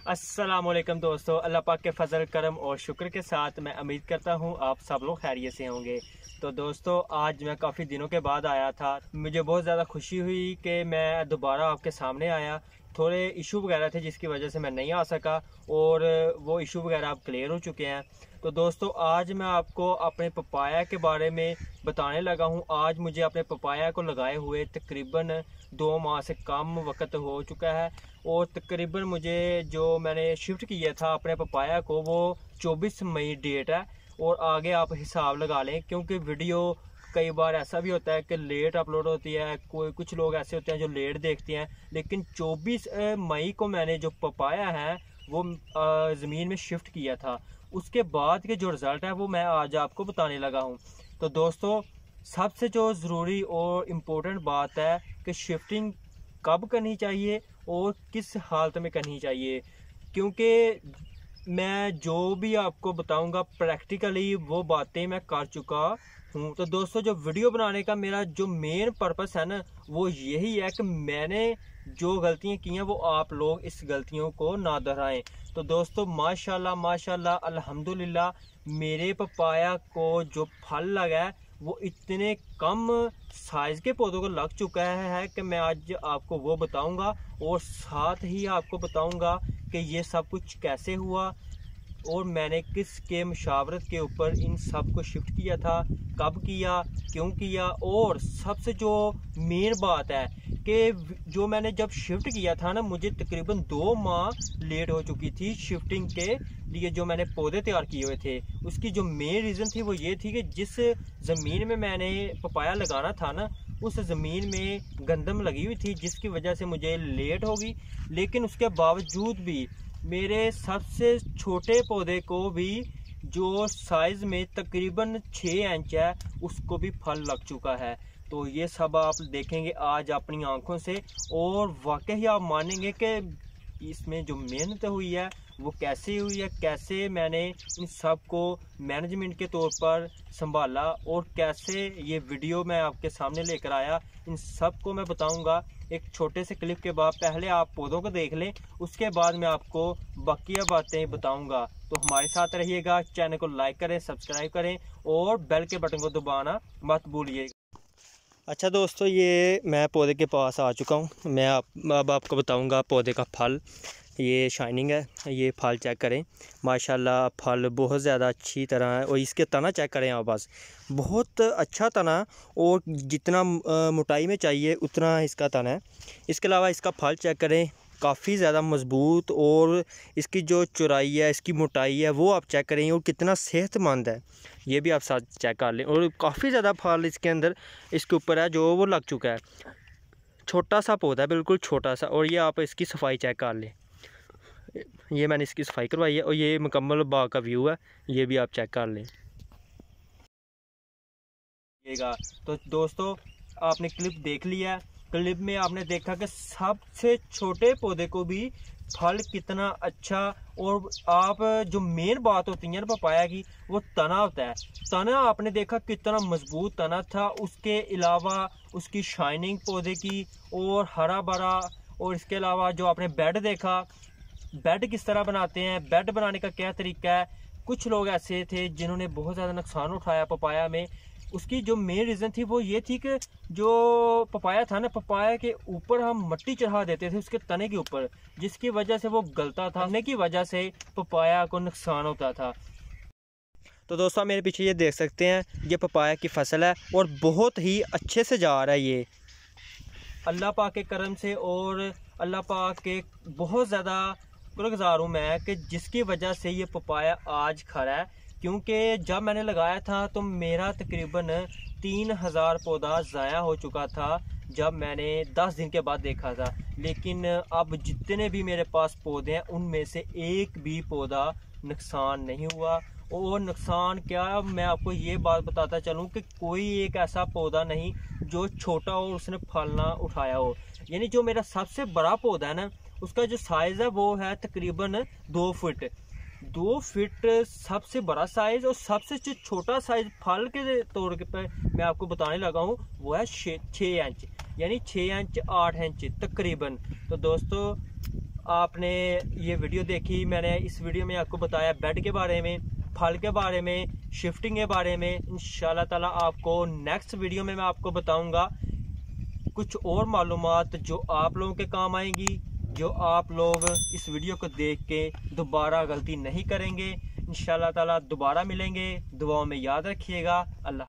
अस्सलामुअलैकुम दोस्तों, अल्लाह पाक के फजल करम और शुक्र के साथ मैं उम्मीद करता हूँ आप सब लोग खैरियत से होंगे। तो दोस्तों आज मैं काफ़ी दिनों के बाद आया था। मुझे बहुत ज़्यादा खुशी हुई कि मैं दोबारा आपके सामने आया। थोड़े इशू वगैरह थे जिसकी वजह से मैं नहीं आ सका और वो इशू वगैरह अब क्लियर हो चुके हैं। तो दोस्तों आज मैं आपको अपने पपाया के बारे में बताने लगा हूँ। आज मुझे अपने पपाया को लगाए हुए तकरीबन 2 माह से कम वक्त हो चुका है और तकरीबन मुझे जो मैंने शिफ्ट किया था अपने पपाया को वो 24 मई डेट है। और आगे आप हिसाब लगा लें क्योंकि वीडियो कई बार ऐसा भी होता है कि लेट अपलोड होती है। कुछ लोग ऐसे होते हैं जो लेट देखते हैं, लेकिन 24 मई को मैंने जो पपाया है वो ज़मीन में शिफ्ट किया था। उसके बाद के जो रिज़ल्ट है वो मैं आज आपको बताने लगा हूँ। तो दोस्तों सबसे जो ज़रूरी और इम्पोर्टेंट बात है कि शिफ्टिंग कब करनी चाहिए और किस हालत में करनी चाहिए, क्योंकि मैं जो भी आपको बताऊंगा प्रैक्टिकली वो बातें मैं कर चुका हूँ। तो दोस्तों जो वीडियो बनाने का मेरा जो मेन पर्पस है ना वो यही है कि मैंने जो गलतियाँ की हैं वो आप लोग इस गलतियों को ना दोहराएं। तो दोस्तों माशाल्लाह माशाल्लाह अल्हम्दुलिल्लाह मेरे पपाया को जो फल लगा है वो इतने कम साइज़ के पौधों को लग चुका है कि मैं आज आपको वो बताऊंगा और साथ ही आपको बताऊंगा कि ये सब कुछ कैसे हुआ और मैंने किस के मशावरत के ऊपर इन सब को शिफ्ट किया था, कब किया, क्यों किया। और सबसे जो मेन बात है कि जो मैंने जब शिफ्ट किया था ना मुझे तकरीबन 2 माह लेट हो चुकी थी शिफ्टिंग के लिए। जो मैंने पौधे तैयार किए हुए थे उसकी जो मेन रीज़न थी वो ये थी कि जिस ज़मीन में मैंने पपाया लगाना था ना उस ज़मीन में गंदम लगी हुई थी जिसकी वजह से मुझे लेट होगी। लेकिन उसके बावजूद भी मेरे सबसे छोटे पौधे को भी जो साइज़ में तकरीबन 6 इंच है उसको भी फल लग चुका है। तो ये सब आप देखेंगे आज अपनी आंखों से और वाकई आप मानेंगे कि इसमें जो मेहनत हुई है वो कैसे हुई है, कैसे मैंने इन सब को मैनेजमेंट के तौर पर संभाला और कैसे ये वीडियो मैं आपके सामने लेकर आया। इन सब को मैं बताऊंगा एक छोटे से क्लिप के बाद। पहले आप पौधों को देख लें, उसके बाद मैं आपको बाकी बातें बताऊंगा। तो हमारे साथ रहिएगा, चैनल को लाइक करें, सब्सक्राइब करें और बेल के बटन को दबाना मत भूलिएगा। अच्छा दोस्तों ये मैं पौधे के पास आ चुका हूँ। मैं अब आपको बताऊंगा पौधे का फल। ये शाइनिंग है, ये फल चेक करें माशाल्लाह फल बहुत ज़्यादा अच्छी तरह है। और इसके तना चेक करें आप बस, बहुत अच्छा तना और जितना मोटाई में चाहिए उतना इसका तना है। इसके अलावा इसका फल चेक करें, काफ़ी ज़्यादा मज़बूत और इसकी जो चौड़ाई है, इसकी मोटाई है वो आप चेक करें और कितना सेहतमंद है ये भी आप साथ चेक कर लें। और काफ़ी ज़्यादा फल इसके अंदर इसके ऊपर है जो वो लग चुका है। छोटा सा पौधा है, बिल्कुल छोटा सा। और ये आप इसकी सफाई चेक कर लें, ये मैंने इसकी सफाई करवाई है और ये मुकम्मल बाग का व्यू है, ये भी आप चेक कर लें। तो दोस्तों आपने क्लिप देख लिया है, क्लिप में आपने देखा कि सबसे छोटे पौधे को भी फल कितना अच्छा। और आप जो मेन बात होती है ना पपाया की वो तना होता है। तना आपने देखा कितना मजबूत तना था, उसके अलावा उसकी शाइनिंग पौधे की और हरा भरा। और इसके अलावा जो आपने बेड देखा, बेड किस तरह बनाते हैं, बेड बनाने का क्या तरीका है। कुछ लोग ऐसे थे जिन्होंने बहुत ज़्यादा नुकसान उठाया पपाया में। उसकी जो मेन रीज़न थी वो ये थी कि जो पपाया था ना, पपाया के ऊपर हम मिट्टी चढ़ा देते थे उसके तने के ऊपर, जिसकी वजह से वो गलता था, तने की वजह से पपाया को नुकसान होता था। तो दोस्तों मेरे पीछे ये देख सकते हैं, ये पपाया की फसल है और बहुत ही अच्छे से जा रहा है ये अल्लाह पाक के करम से। और अल्लाह पाक के बहुत ज़्यादा शुक्रगुज़ार हूँ मैं कि जिसकी वजह से ये पपाया आज खड़ा है। क्योंकि जब मैंने लगाया था तो मेरा तकरीबन 3000 पौधा ज़ाया हो चुका था जब मैंने 10 दिन के बाद देखा था। लेकिन अब जितने भी मेरे पास पौधे हैं उनमें से एक भी पौधा नुकसान नहीं हुआ। और नुकसान क्या, मैं आपको ये बात बताता चलूँ कि कोई एक ऐसा पौधा नहीं जो छोटा हो उसने फल ना उठाया हो। यानी जो मेरा सबसे बड़ा पौधा है ना उसका जो साइज़ है वो है तकरीबन 2 फीट। 2 फीट सबसे बड़ा साइज और सबसे जो छोटा साइज फल के तौर पर मैं आपको बताने लगा हूँ वो है 6 इंच, यानी 6 इंच 8 इंच तकरीबन। तो दोस्तों आपने ये वीडियो देखी। मैंने इस वीडियो में आपको बताया बेड के बारे में, फल के बारे में, शिफ्टिंग के बारे में। इंशाल्लाह ताला आपको नेक्स्ट वीडियो में मैं आपको बताऊंगा कुछ और मालूमात जो आप लोगों के काम आएंगी, जो आप लोग इस वीडियो को देख के दोबारा गलती नहीं करेंगे। इंशाल्लाह ताला दोबारा मिलेंगे। दुआओं में याद रखिएगा। अल्लाह।